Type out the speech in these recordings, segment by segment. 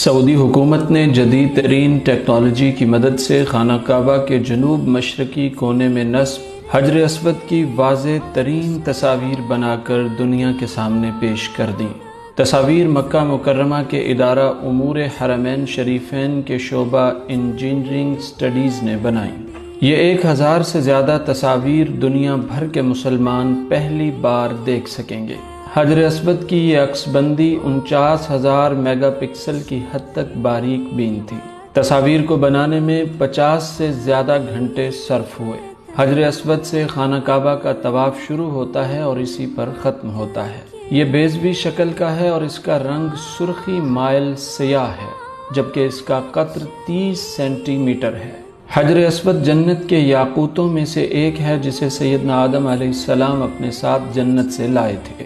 سعودی حکومت نے جدید ترین ٹیکنالوجی کی مدد سے خانہ کعبہ کے جنوب مشرقی کونے میں نصب حجر اسود کی واضح ترین تصاویر بنا کر دنیا کے سامنے پیش کر دیں۔ تصاویر مکہ مکرمہ کے ادارہ امور حرمین شریفین کے شعبہ انجینئرنگ سٹڈیز نے بنائیں۔ یہ 1000 سے زیادہ تصاویر دنیا بھر کے مسلمان پہلی بار دیکھ سکیں گے۔ حجر اسود کی یہ عکس بندی 49,000 میگا پکسل کی حد تک باریک بین تھی۔ تصاویر کو بنانے میں 50 سے زیادہ گھنٹے صرف ہوئے۔ حجر اسود سے خانہ کعبہ کا طواف شروع ہوتا ہے اور اسی پر ختم ہوتا ہے۔ یہ بیضوی شکل کا ہے اور اس کا رنگ سرخی مائل سیاہ ہے، جبکہ اس کا قطر 30 سینٹی میٹر ہے۔ حجر اسود جنت کے یاقوتوں میں سے ایک ہے جسے سیدنا آدم علیہ السلام اپنے ساتھ جنت سے لائے تھے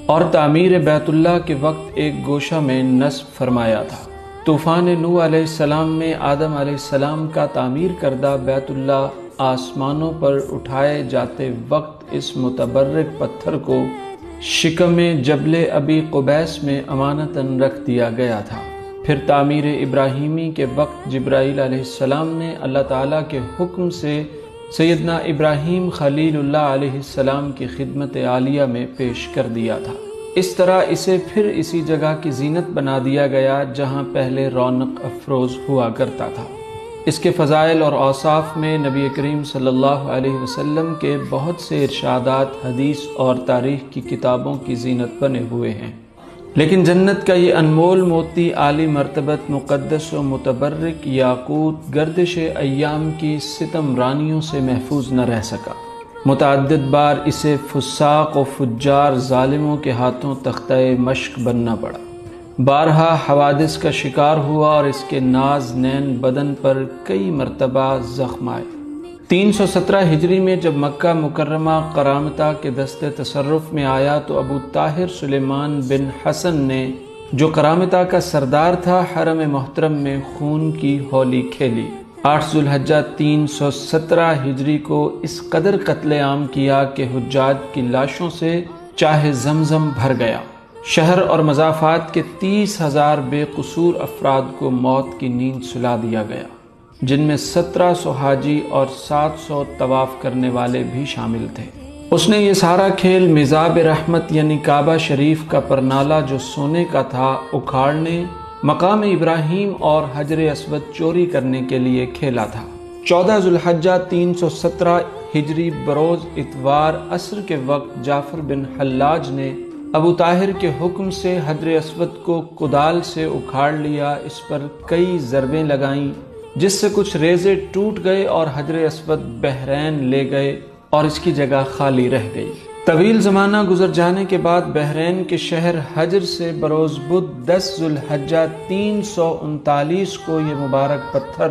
اور تعمیر بیت اللہ کے وقت ایک گوشہ میں نصب فرمایا تھا۔ طوفان نوح علیہ السلام میں آدم علیہ السلام کا تعمیر کردہ بیت اللہ آسمانوں پر اٹھائے جاتے وقت اس متبرک پتھر کو شکم جبل ابی قبیس میں امانتاً رکھ دیا گیا تھا۔ پھر تعمیر ابراہیمی کے وقت جبرائیل علیہ السلام نے اللہ تعالیٰ کے حکم سے سیدنا ابراہیم خلیل اللہ علیہ السلام کی خدمت عالیہ میں پیش کر دیا تھا۔ اس طرح اسے پھر اسی جگہ کی زینت بنا دیا گیا جہاں پہلے رونق افروز ہوا کرتا تھا۔ اس کے فضائل اور اوصاف میں نبی کریم صلی اللہ علیہ وسلم کے بہت سے ارشادات حدیث اور تاریخ کی کتابوں کی زینت بنے ہوئے ہیں، لیکن جنت کا یہ انمول موتی عالی مرتبت مقدس و متبرک یاقوت گردش ایام کی ستم رانیوں سے محفوظ نہ رہ سکا۔ متعدد بار اسے فساق و فجار ظالموں کے ہاتھوں تختہ مشق بننا پڑا، بارہا حوادث کا شکار ہوا اور اس کے ناز نین بدن پر کئی مرتبہ زخم آئے۔ 317 ہجری میں جب مکہ مکرمہ قرامطہ کے دست تصرف میں آیا تو ابو طاہر سلیمان بن حسن نے، جو قرامطہ کا سردار تھا، حرم محترم میں خون کی ہولی کھیلی۔ 8 ذوالحجہ 317 ہجری کو اس قدر قتل عام کیا کہ حجاج کی لاشوں سے چاہ زمزم بھر گیا۔ شہر اور مضافات کے 30,000 بے قصور افراد کو موت کی نیند سلا دیا گیا، جن میں 1700 حاجی اور 700 طواف کرنے والے بھی شامل تھے۔ اس نے یہ سارا کھیل میزاب رحمت یعنی کعبہ شریف کا پرنالہ جو سونے کا تھا اکھاڑنے، مقام ابراہیم اور حجر اسود چوری کرنے کے لیے کھیلا تھا۔ 14 ذوالحجہ 317 ہجری بروز اتوار عصر کے وقت جعفر بن حلاج نے ابو طاہر کے حکم سے حجر اسود کو کدال سے اکھاڑ لیا، اس پر کئی ضربیں لگائیں جس سے کچھ ریزے ٹوٹ گئے اور حجر اسود بحرین لے گئے اور اس کی جگہ خالی رہ گئی۔ طویل زمانہ گزر جانے کے بعد بحرین کے شہر حجر سے بروز بدھ 10 ذوالحجہ 339 کو یہ مبارک پتھر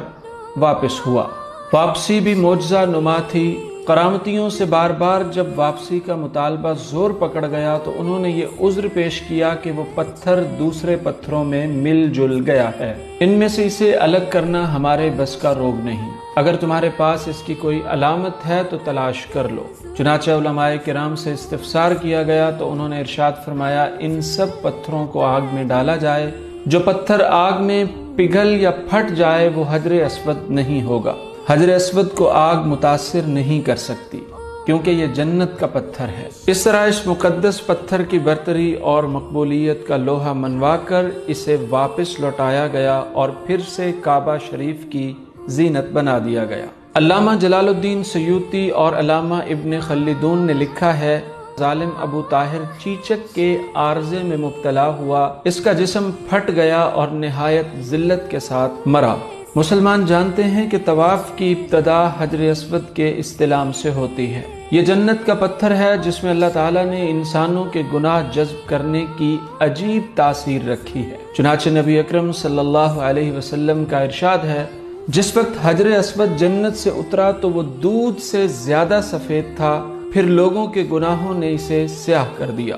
واپس ہوا۔ واپسی بھی معجزہ نما تھی۔ قرامتیوں سے بار بار جب واپسی کا مطالبہ زور پکڑ گیا تو انہوں نے یہ عذر پیش کیا کہ وہ پتھر دوسرے پتھروں میں مل جل گیا ہے، ان میں سے اسے الگ کرنا ہمارے بس کا روگ نہیں، اگر تمہارے پاس اس کی کوئی علامت ہے تو تلاش کر لو۔ چنانچہ علماء کرام سے استفسار کیا گیا تو انہوں نے ارشاد فرمایا، ان سب پتھروں کو آگ میں ڈالا جائے، جو پتھر آگ میں پگھل یا پھٹ جائے وہ حجر اسود نہیں ہوگا۔ حجر اسود کو آگ متاثر نہیں کر سکتی کیونکہ یہ جنت کا پتھر ہے۔ اس طرح اس مقدس پتھر کی برتری اور مقبولیت کا لوہا منوا کر اسے واپس لوٹایا گیا اور پھر سے کعبہ شریف کی زینت بنا دیا گیا۔ علامہ جلال الدین سیوطی اور علامہ ابن خلدون نے لکھا ہے، ظالم ابو طاہر چیچک کے عارضے میں مبتلا ہوا، اس کا جسم پھٹ گیا اور نہایت ذلت کے ساتھ مرا۔ مسلمان جانتے ہیں کہ طواف کی ابتدا حجر اسود کے استلام سے ہوتی ہے۔ یہ جنت کا پتھر ہے جس میں اللہ تعالیٰ نے انسانوں کے گناہ جذب کرنے کی عجیب تاثیر رکھی ہے۔ چنانچہ نبی اکرم صلی اللہ علیہ وسلم کا ارشاد ہے، جس وقت حجر اسود جنت سے اترا تو وہ دودھ سے زیادہ سفید تھا، پھر لوگوں کے گناہوں نے اسے سیاہ کر دیا۔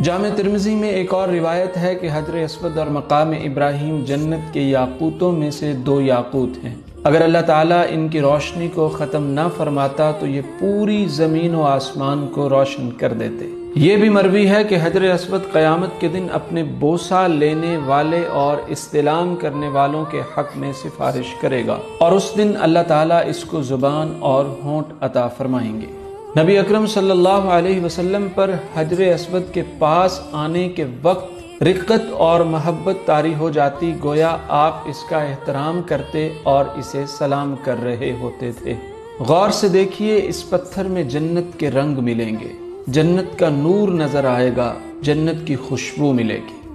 جامع ترمذی میں ایک اور روایت ہے کہ حجر اسود اور مقام ابراہیم جنت کے یاقوتوں میں سے 2 یاقوت ہیں۔ اگر اللہ تعالیٰ ان کی روشنی کو ختم نہ فرماتا تو یہ پوری زمین و آسمان کو روشن کر دیتے۔ یہ بھی مروی ہے کہ حجر اسود قیامت کے دن اپنے بوسہ لینے والے اور استلام کرنے والوں کے حق میں سفارش کرے گا، اور اس دن اللہ تعالیٰ اس کو زبان اور ہونٹ عطا فرمائیں گے۔ نبی اکرم صلی اللہ علیہ وسلم پر حجر اسود کے پاس آنے کے وقت رقت اور محبت طاری ہو جاتی، گویا آپ اس کا احترام کرتے اور اسے سلام کر رہے ہوتے تھے۔ غور سے دیکھیے، اس پتھر میں جنت کے رنگ ملیں گے، جنت کا نور نظر آئے گا، جنت کی خوشبو ملے گی۔